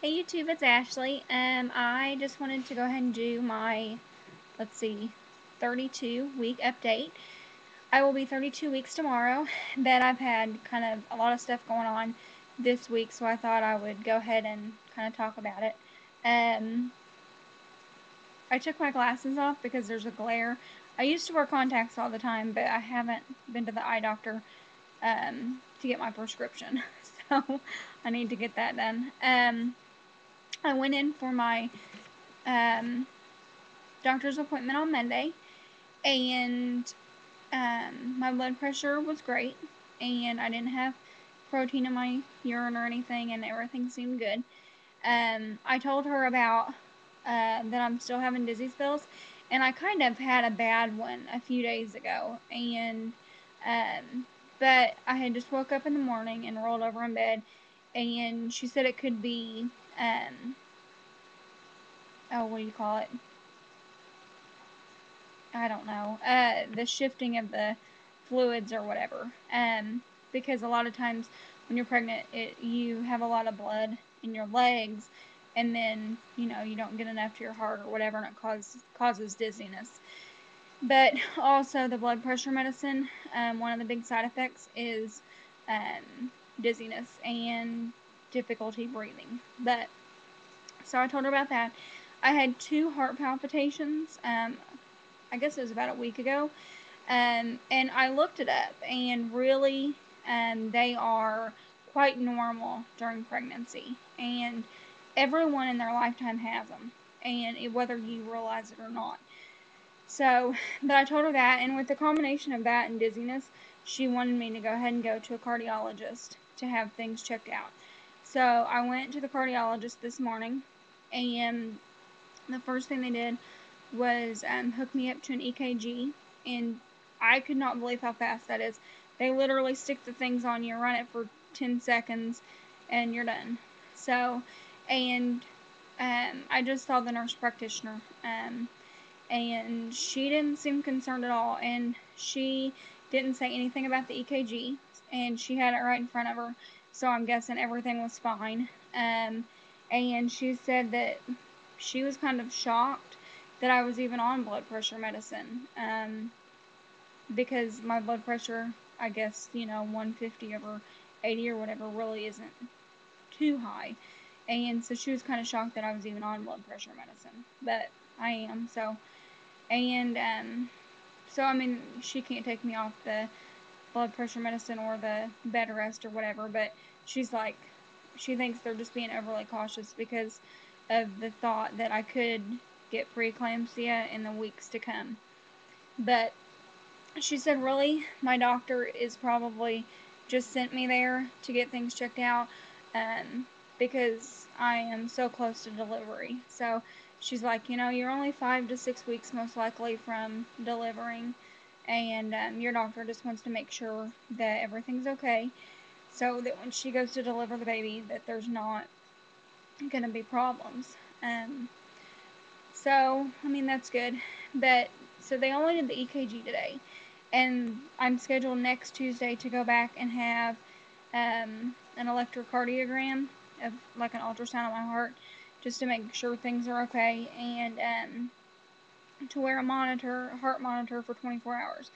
Hey YouTube, it's Ashley. I just wanted to go ahead and do my, 32 week update. I will be 32 weeks tomorrow, but I've had kind of a lot of stuff going on this week, so I thought I would go ahead and kind of talk about it. Um, I took my glasses off because there's a glare. I used to wear contacts all the time, but I haven't been to the eye doctor to get my prescription, so I need to get that done. I went in for my um, doctor's appointment on Monday, and my blood pressure was great, and I didn't have protein in my urine or anything, and everything seemed good. I told her about that I'm still having dizzy spells, and I kind of had a bad one a few days ago, and but I had just woke up in the morning and rolled over in bed, and she said it could be oh, what do you call it? I don't know, the shifting of the fluids or whatever. Because a lot of times when you're pregnant, you have a lot of blood in your legs, and then you don't get enough to your heart or whatever, and it causes dizziness. But also the blood pressure medicine, one of the big side effects is dizziness and difficulty breathing. But so I told her about that. I had 2 heart palpitations. I guess it was about a week ago. And I looked it up, and really, they are quite normal during pregnancy, and everyone in their lifetime has them, and whether you realize it or not. So, but I told her that, and with the combination of that and dizziness, she wanted me to go ahead and go to a cardiologist to have things checked out. So I went to the cardiologist this morning, and the first thing they did was hook me up to an EKG, and I could not believe how fast that is. They literally stick the things on you, run it for 10 seconds, and you're done. So, and I just saw the nurse practitioner, and she didn't seem concerned at all, and she didn't say anything about the EKG, and she had it right in front of her, so I'm guessing everything was fine. And she said that she was kind of shocked that I was even on blood pressure medicine, because my blood pressure, I guess, 150 over 80 or whatever, really isn't too high. And so she was kind of shocked that I was even on blood pressure medicine, but I am. So I mean, she can't take me off the blood pressure medicine or the bed rest or whatever, but she's like, she thinks they're just being overly cautious because of the thought that I could get preeclampsia in the weeks to come. But she said, really, my doctor is probably just sent me there to get things checked out, um, because I am so close to delivery. So she's like, you're only 5 to 6 weeks most likely from delivering, and your doctor just wants to make sure that everything's okay, so that when she goes to deliver the baby, that there's not going to be problems. Um, so, I mean, that's good. But, so they only did the EKG today, and I'm scheduled next Tuesday to go back and have an electrocardiogram of like an ultrasound of my heart, just to make sure things are okay, and to wear a heart monitor for 24 hours.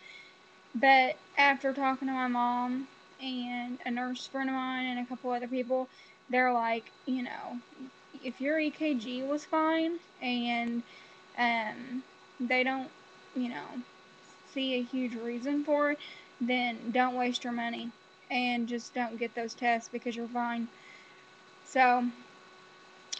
But after talking to my mom and a nurse friend of mine and a couple other people, they're like, if your EKG was fine and they don't, you know, see a huge reason for it, then don't waste your money and just don't get those tests because you're fine. So,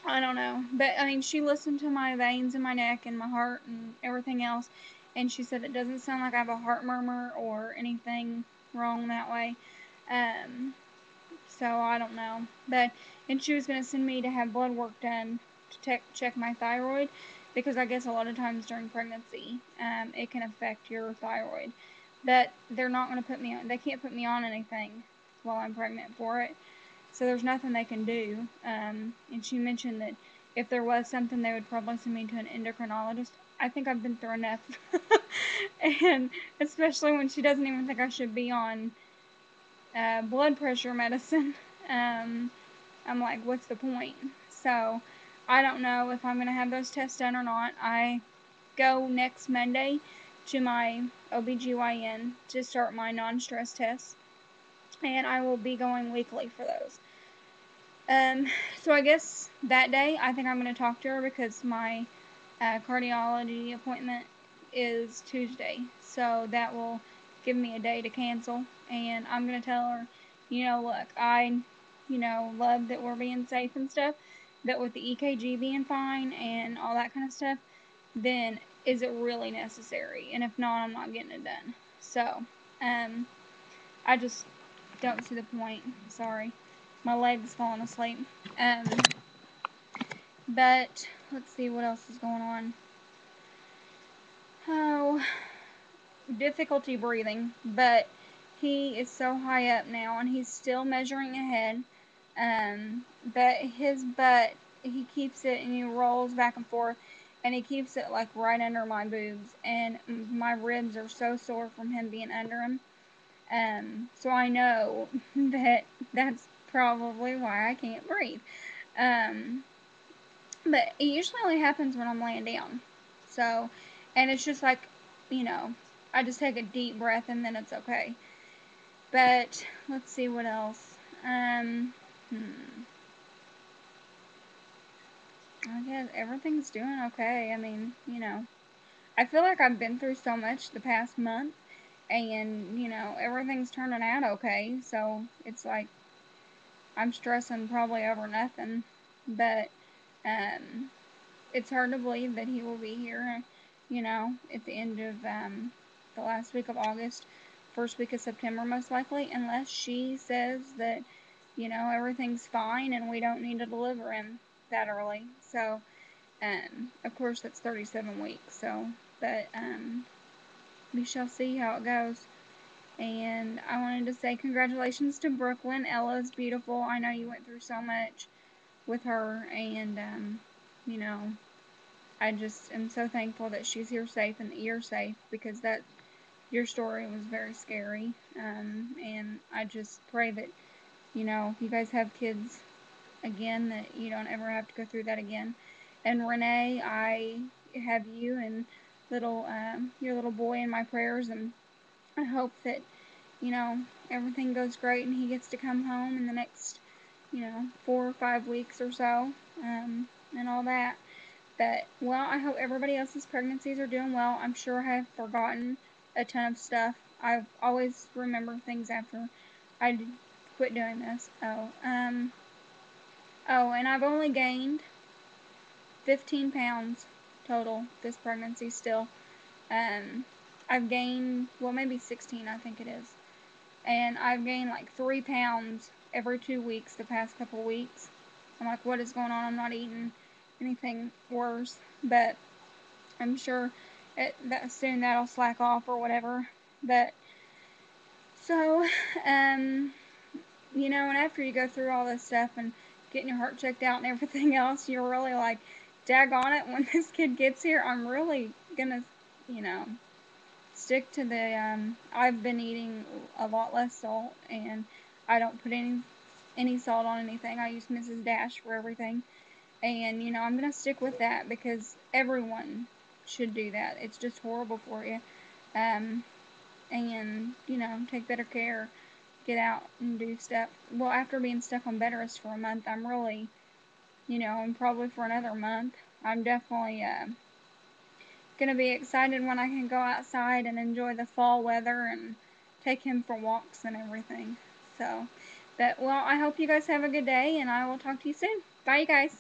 I don't know. But, I mean, she listened to my veins in my neck and my heart and everything else, and she said it doesn't sound like I have a heart murmur or anything wrong that way. Um, so I don't know. And she was going to send me to have blood work done to check my thyroid, because I guess a lot of times during pregnancy, it can affect your thyroid. But they're not going to they can't put me on anything while I'm pregnant for it. So there's nothing they can do. And she mentioned that if there was something, they would probably send me to an endocrinologist. I think I've been through enough. And especially when she doesn't even think I should be on blood pressure medicine. I'm like, what's the point? So I don't know if I'm going to have those tests done or not. I go next Monday to my OBGYN to start my non-stress tests, and I will be going weekly for those. So I guess that day I think I'm going to talk to her because my cardiology appointment is Tuesday, so that will give me a day to cancel, and I'm going to tell her, look, I, love that we're being safe and stuff, but with the EKG being fine and all that kind of stuff, then is it really necessary? And if not, I'm not getting it done. So, I just don't see the point. Sorry. My leg's falling asleep. Um, but let's see what else is going on. Oh, difficulty breathing, but he is so high up now, and he's still measuring ahead. But his butt, he keeps it, and he rolls back and forth, and he keeps it like right under my boobs, and my ribs are so sore from him being under him. So I know that that's probably why I can't breathe. But it usually only happens when I'm laying down. So, and it's just like, I just take a deep breath and then it's okay. But let's see what else. I guess everything's doing okay. I mean, I feel like I've been through so much the past month, and everything's turning out okay. So it's like I'm stressing probably over nothing, but it's hard to believe that he will be here, at the end of the last week of August, first week of September, most likely, unless she says that, everything's fine and we don't need to deliver him that early. So, of course, that's 37 weeks. So, but we shall see how it goes. And I wanted to say congratulations to Brooklyn. Ella's beautiful. I know you went through so much with her, and, I just am so thankful that she's here safe and that you're safe, because your story was very scary. And I just pray that, if you guys have kids again, that you don't ever have to go through that again. And Renee, I have you and your little boy in my prayers, and I hope that, everything goes great and he gets to come home in the next, 4 or 5 weeks or so, and all that. But, well, I hope everybody else's pregnancies are doing well. I'm sure I have forgotten a ton of stuff. I always remember things after I quit doing this. And I've only gained 15 pounds total this pregnancy still. I've gained, maybe 16, I think it is. And I've gained like 3 pounds every 2 weeks the past couple weeks. I'm like, what is going on? I'm not eating anything worse, but I'm sure that soon that'll slack off or whatever. But so, and after you go through all this stuff and getting your heart checked out and everything else, you're really like, daggone it, when this kid gets here, I'm really gonna, stick to I've been eating a lot less salt, and I don't put any salt on anything. I use Mrs. Dash for everything. And, I'm going to stick with that because everyone should do that. It's just horrible for you. And, take better care. Get out and do stuff. Well, after being stuck on bed rest for a month, I'm really, and probably for another month, I'm definitely going to be excited when I can go outside and enjoy the fall weather and take him for walks and everything. So, but, well, I hope you guys have a good day, and I will talk to you soon. Bye, you guys.